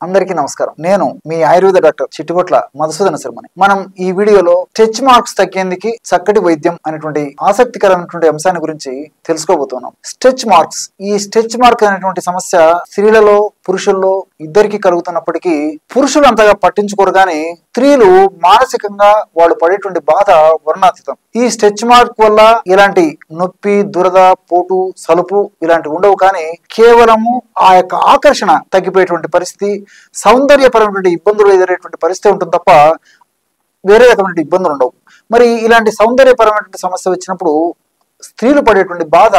అందరికీ నమస్కారం. నేను మీ ఆయుర్వేద డాక్టర్ చిట్టిగొట్ల మధుసూదన శర్మని. మనం ఈ వీడియోలో స్ట్రెచ్ మార్క్స్ తగ్గేందుకు చక్కటి వైద్యం అనేటువంటి ఆసక్తికరమైనటువంటి అంశాన్ని గురించి తెలుసుకోబోతున్నాం. Stretch marks. ఈ స్ట్రెచ్ మార్క్ అనేటువంటి సమస్య స్త్రీలలో పురుషుల్లో ఇద్దరికి కలుగుతున్నప్పటికీ పురుషులు అంతగా పట్టించుకోరు కానీ స్త్రీలు మానసికంగా వాళ్ళు పడేటువంటి బాధ వర్ణాతీతం. ఈ స్ట్రెచ్ మార్క్ వల్ల ఇలాంటి నొప్పి, దురద, పోటు, సలుపు ఇలాంటివి ఉండవు కానీ కేవలము ఆ యొక్క ఆకర్షణ తగ్గిపోయేటువంటి పరిస్థితి, సౌందర్యపరమైనటువంటి ఇబ్బందులు ఎదురయ్యేటువంటి పరిస్థితి ఉంటుంది తప్ప వేరే రకమైన ఇబ్బందులు ఉండవు. మరి ఇలాంటి సౌందర్యపరమైనటువంటి సమస్య వచ్చినప్పుడు స్త్రీలు పడేటువంటి బాధ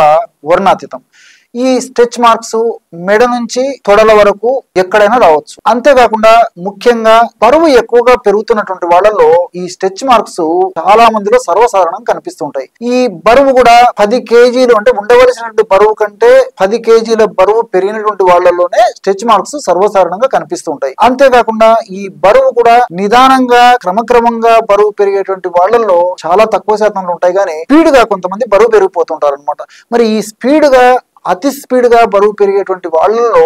వర్ణాతీతం. ఈ స్ట్రెచ్ మార్క్స్ మెడ నుంచి తొడల వరకు ఎక్కడైనా రావచ్చు. అంతేకాకుండా ముఖ్యంగా బరువు ఎక్కువగా పెరుగుతున్నటువంటి వాళ్ళలో ఈ స్ట్రెచ్ మార్క్స్ చాలా మందిలో సర్వసాధారణంగా కనిపిస్తుంటాయి. ఈ బరువు కూడా 10 కేజీలు అంటే ఉండవలసినటువంటి బరువు కంటే 10 కేజీల బరువు పెరిగినటువంటి వాళ్ళలోనే స్ట్రెచ్ మార్క్స్ సర్వసాధారణంగా కనిపిస్తుంటాయి. అంతేకాకుండా ఈ బరువు కూడా నిదానంగా క్రమక్రమంగా బరువు పెరిగేటువంటి వాళ్ళల్లో చాలా తక్కువ శాతంలో ఉంటాయి కానీ స్పీడ్ గా కొంతమంది బరువు పెరిగిపోతుంటారు అనమాట. మరి ఈ స్పీడ్ గా అతి స్పీడ్ గా బరువు పెరిగేటువంటి వాళ్ళలో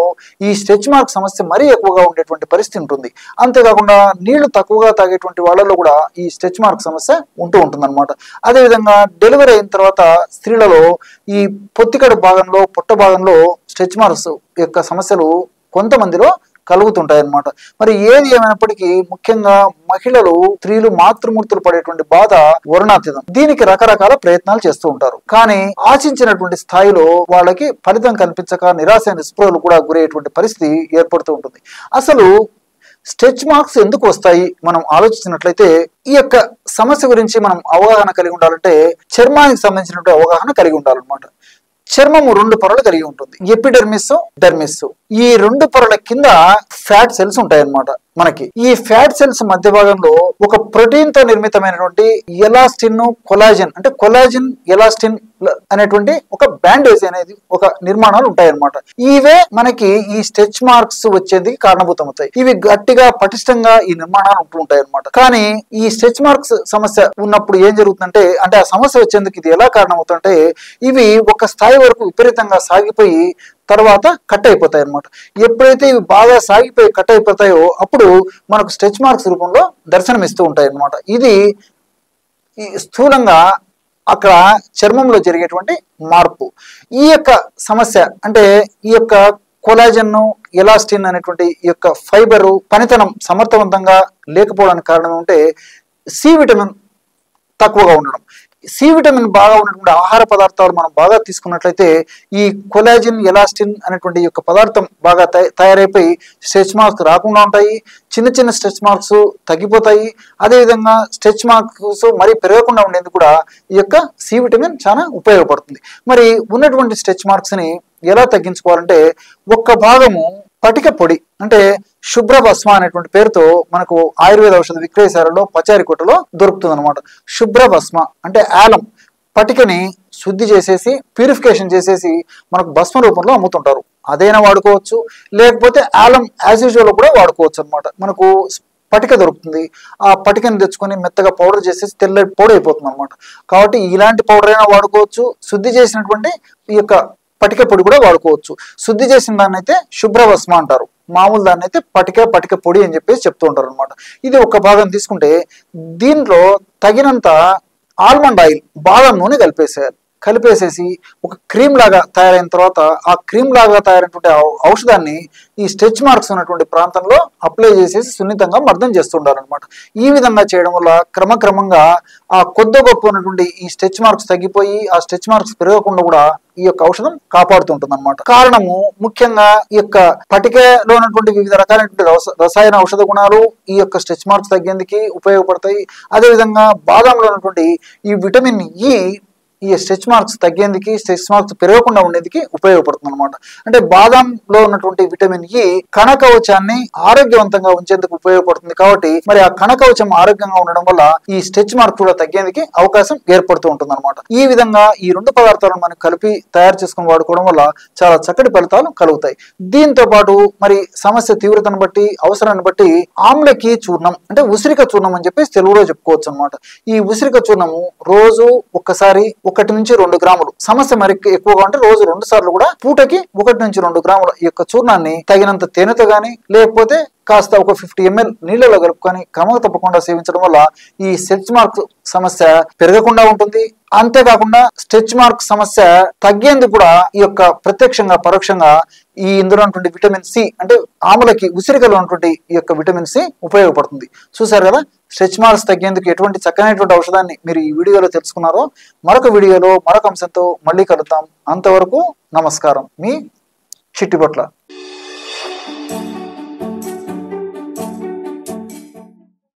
ఈ స్ట్రెచ్ మార్క్ సమస్య మరీ ఎక్కువగా ఉండేటువంటి పరిస్థితి ఉంటుంది. అంతేకాకుండా నీళ్లు తక్కువగా తాగేటువంటి వాళ్ళలో కూడా ఈ స్ట్రెచ్ మార్క్ సమస్య ఉంటుంది అనమాట. అదేవిధంగా డెలివరీ అయిన తర్వాత స్త్రీలలో ఈ పొత్తికడు భాగంలో, పొట్ట భాగంలో స్ట్రెచ్ మార్క్స్ యొక్క సమస్యలు కొంతమందిలో కలుగుతుంటాయి అన్నమాట. మరి ఏది ఏమైనప్పటికీ ముఖ్యంగా మహిళలు, స్త్రీలు మాతృమూర్తులు పడేటువంటి బాధ వర్ణాతీతం. దీనికి రకరకాల ప్రయత్నాలు చేస్తూ ఉంటారు కానీ ఆశించినటువంటి స్థాయిలో వాళ్ళకి ఫలితం కనిపించక నిరాశ నిస్పృహలు కూడా గురయ్యేటువంటి పరిస్థితి ఏర్పడుతూ ఉంటుంది. అసలు స్ట్రెచ్ మార్క్స్ ఎందుకు వస్తాయి మనం ఆలోచించినట్లయితే ఈ యొక్క సమస్య గురించి మనం అవగాహన కలిగి ఉండాలంటే చర్మానికి సంబంధించినటువంటి అవగాహన కలిగి ఉండాలన్నమాట. చర్మము 2 పొరలు కలిగి ఉంటుంది, ఎపిడెర్మిస్, డెర్మిస్. ఈ 2 పొరల కింద ఫ్యాట్ సెల్స్ ఉంటాయన్నమాట. మనకి ఈ ఫ్యాట్ సెల్స్ మధ్య భాగంలో ఒక ప్రోటీన్ తో నిర్మితమైనటువంటి ఎలాస్టిన్, కొలాజిన్ అంటే కొలాజిన్, ఎలాస్టిన్ అనేటువంటి ఒక బ్యాండేజ్ అనేది ఒక నిర్మాణాలు ఉంటాయన్నమాట. ఇవే మనకి ఈ స్ట్రెచ్ మార్క్స్ వచ్చేందుకు కారణభూతమవుతాయి. ఇవి గట్టిగా పటిష్టంగా ఈ నిర్మాణాలు ఉంటూ ఉంటాయి అనమాట. కానీ ఈ స్ట్రెచ్ మార్క్స్ సమస్య ఉన్నప్పుడు ఏం జరుగుతుందంటే అంటే ఆ సమస్య వచ్చేందుకు ఇది ఎలా కారణమవుతుందంటే ఇవి ఒక స్థాయి వరకు విపరీతంగా సాగిపోయి తర్వాత కట్ అయిపోతాయి అనమాట. ఎప్పుడైతే ఇవి బాగా సాగిపోయి కట్ అయిపోతాయో అప్పుడు మనకు స్ట్రెచ్ మార్క్స్ రూపంలో దర్శనమిస్తూ ఉంటాయి అన్నమాట. ఇది స్థూలంగా అక్కడ చర్మంలో జరిగేటువంటి మార్పు. ఈ యొక్క సమస్య అంటే ఈ యొక్క కొలాజన్, ఎలాస్టిన్ అనేటువంటి ఈ యొక్క ఫైబరు పనితనం సమర్థవంతంగా లేకపోవడానికి కారణం అంటే సి విటమిన్ తక్కువగా ఉండడం. సి విటమిన్ బాగా ఉన్నటువంటి ఆహార పదార్థాలు మనం బాగా తీసుకున్నట్లయితే ఈ కొలాజిన్, ఎలాస్టిన్ అనేటువంటి యొక్క పదార్థం బాగా తయారైపోయి స్ట్రెచ్ మార్క్స్ రాకుండా ఉంటాయి. చిన్న చిన్న స్ట్రెచ్ మార్క్స్ తగ్గిపోతాయి. అదేవిధంగా స్ట్రెచ్ మార్క్స్ మరీ పెరగకుండా ఉండేందుకు కూడా ఈ యొక్క సి విటమిన్ చాలా ఉపయోగపడుతుంది. మరి ఉన్నటువంటి స్ట్రెచ్ మార్క్స్ ని ఎలా తగ్గించుకోవాలంటే ఒక్క భాగము పటిక పొడి అంటే శుభ్ర భస్మ అనేటువంటి పేరుతో మనకు ఆయుర్వేద ఔషధ విక్రయశాలలో పచారి కొట్టలో దొరుకుతుంది అనమాట. శుభ్ర భస్మ అంటే ఆలం పటికని శుద్ధి చేసేసి ప్యూరిఫికేషన్ చేసేసి మనకు భస్మ రూపంలో అమ్ముతుంటారు. అదైనా వాడుకోవచ్చు, లేకపోతే ఆలం యాజ్ యూజువల్ కూడా వాడుకోవచ్చు అనమాట. మనకు పటిక దొరుకుతుంది. ఆ పటికని తెచ్చుకొని మెత్తగా పౌడర్ చేసేసి తెల్ల పౌడర్ అయిపోతుంది అనమాట. కాబట్టి ఇలాంటి పౌడర్ అయినా వాడుకోవచ్చు. శుద్ధి చేసినటువంటి ఈ యొక్క పటిక పొడి కూడా వాడుకోవచ్చు. శుద్ధి చేసిన దాన్ని అయితే శుభ్రభస్మ అంటారు, మామూలు దాన్ని అయితే పటిక పొడి అని చెప్పేసి చెప్తూ ఉంటారు అనమాట. ఇది ఒక భాగం తీసుకుంటే దీంట్లో తగినంత ఆల్మండ్ ఆయిల్, బాదం నూనె కలిపేసేసి ఒక క్రీమ్ లాగా తయారైన తర్వాత ఆ క్రీమ్ లాగా తయారైనటువంటి ఔషధాన్ని ఈ స్ట్రెచ్ మార్క్స్ ఉన్నటువంటి ప్రాంతంలో అప్లై చేసేసి సున్నితంగా మర్దం చేస్తుండాలన్నమాట. ఈ విధంగా చేయడం వల్ల క్రమక్రమంగా ఆ కొద్ది గొప్ప ఉన్నటువంటి ఈ స్ట్రెచ్ మార్క్స్ తగ్గిపోయి ఆ స్ట్రెచ్ మార్క్స్ పెరగకుండా కూడా ఈ యొక్క ఔషధం కాపాడుతుంటుంది అనమాట. కారణము ముఖ్యంగా ఈ యొక్క పటికలో ఉన్నటువంటి వివిధ రకాలైనటువంటి రసాయన ఔషధ గుణాలు ఈ యొక్క స్ట్రెచ్ మార్క్స్ తగ్గేందుకు ఉపయోగపడతాయి. అదేవిధంగా బాదంలో ఉన్నటువంటి ఈ విటమిన్ ఈ స్ట్రెచ్ మార్క్స్ తగ్గేందుకు, స్ట్రెచ్ మార్క్స్ పెరగకుండా ఉండేందుకు ఉపయోగపడుతుంది అనమాట. అంటే బాదంలో ఉన్నటువంటి విటమిన్ ఈ కణకవచాన్ని ఆరోగ్యవంతంగా ఉంచేందుకు ఉపయోగపడుతుంది. కాబట్టి మరి ఆ కణకవచం ఆరోగ్యంగా ఉండడం వల్ల ఈ స్ట్రెచ్ మార్క్ కూడా తగ్గేందుకు అవకాశం ఏర్పడుతూ ఉంటుంది అనమాట. ఈ విధంగా ఈ 2 పదార్థాలను మనం కలిపి తయారు చేసుకుని వాడుకోవడం వల్ల చాలా చక్కటి ఫలితాలు కలుగుతాయి. దీంతో పాటు మరి సమస్య తీవ్రతను బట్టి, అవసరాన్ని బట్టి ఆమ్లకి చూర్ణం అంటే ఉసిరిక చూర్ణం అని చెప్పేసి తెలుగులో చెప్పుకోవచ్చు అనమాట. ఈ ఉసిరిక చూర్ణము రోజు ఒక్కసారి 1-2 గ్రాములు, సమస్య మరి ఎక్కువగా ఉంటే రోజు 2 సార్లు కూడా పూటకి 1-2 గ్రాముల ఈ యొక్క చూర్ణాన్ని తగినంత తేనెతో గాని లేకపోతే కాస్త ఒక 50 ml నీళ్ళలో కలుపుకొని క్రమం తప్పకుండా సేవించడం వల్ల ఈ స్ట్రెచ్ మార్క్ సమస్య పెరగకుండా ఉంటుంది. అంతేకాకుండా స్ట్రెచ్ మార్క్ సమస్య తగ్గేందుకు కూడా ఈ యొక్క ప్రత్యక్షంగా పరోక్షంగా ఈ ఇందులో ఉన్నటువంటి విటమిన్ సి, అంటే ఆములకి ఉసిరికలో ఉన్నటువంటి ఈ యొక్క విటమిన్ సి ఉపయోగపడుతుంది. చూసారు కదా, స్ట్రెచ్ మార్క్స్ తగ్గేందుకు ఎటువంటి చక్కనైనటువంటి ఔషధాన్ని మీరు ఈ వీడియోలో తెలుసుకున్నారో. మరొక వీడియోలో మరొక అంశంతో మళ్ళీ కలుద్దాం. అంతవరకు నమస్కారం. మీ చిట్టిపొట్ల.